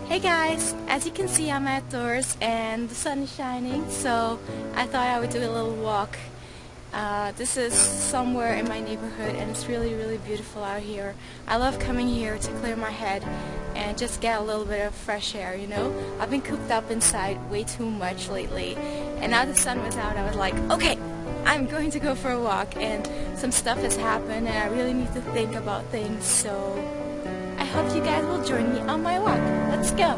Hey guys, as you can see I'm outdoors and the sun is shining, so I thought I would do a little walk. This is somewhere in my neighborhood and it's really beautiful out here. I love coming here to clear my head and just get a little bit of fresh air, you know? I've been cooped up inside way too much lately, and now the sun was out, I was like, okay, I'm going to go for a walk, and some stuff has happened and I really need to think about things, so I hope you guys will join me on my walk. Let's go!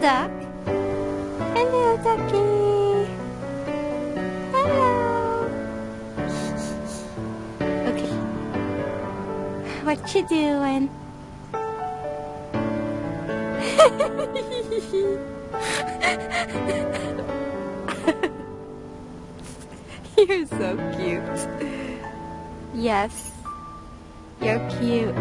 Duck. Hello, ducky. Hello. Okay. What you doing? You're so cute. Yes, you're cute.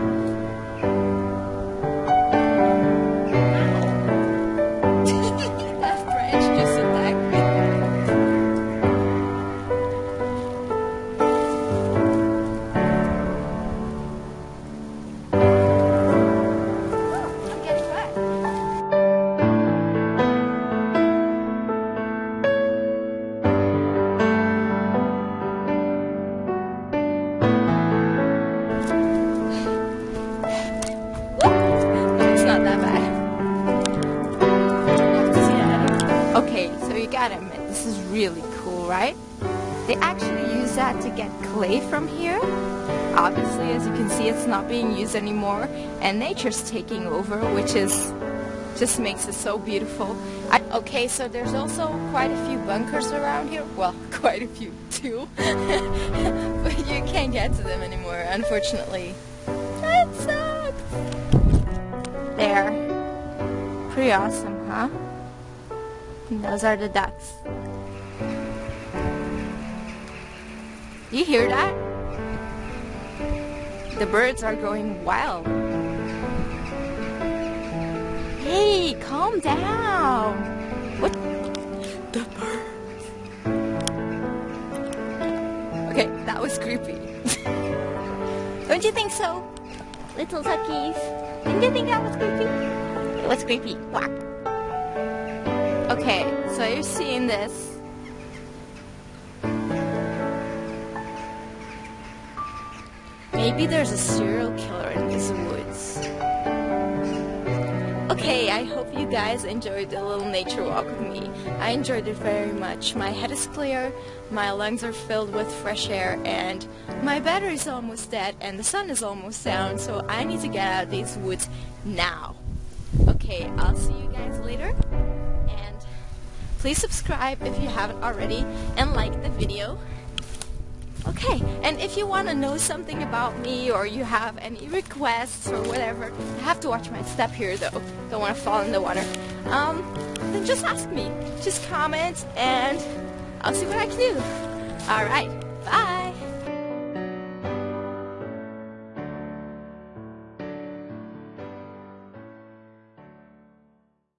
Okay, so you gotta admit, this is really cool, right? They actually use that to get clay from here. Obviously, as you can see, it's not being used anymore, and nature's taking over, which is just makes it so beautiful. Okay, so there's also quite a few bunkers around here. Well, quite a few too, but you can't get to them anymore, unfortunately. That sucks. There. Pretty awesome, huh? And those are the ducks. You hear that? The birds are going wild. Hey, calm down. What? The birds. Okay, that was creepy. Don't you think so? Little duckies. Didn't you think that was creepy? It was creepy. Quack. Okay, so you're seeing this. Maybe there's a serial killer in these woods. Okay, I hope you guys enjoyed the little nature walk with me. I enjoyed it very much. My head is clear, my lungs are filled with fresh air, and my battery's almost dead, and the sun is almost down, so I need to get out of these woods now. Okay, I'll see you guys later. Please subscribe if you haven't already and like the video. Okay, and if you want to know something about me or you have any requests or whatever, you have to watch my step here though. Don't want to fall in the water. Then just ask me. Just comment and I'll see what I can do. Alright, bye!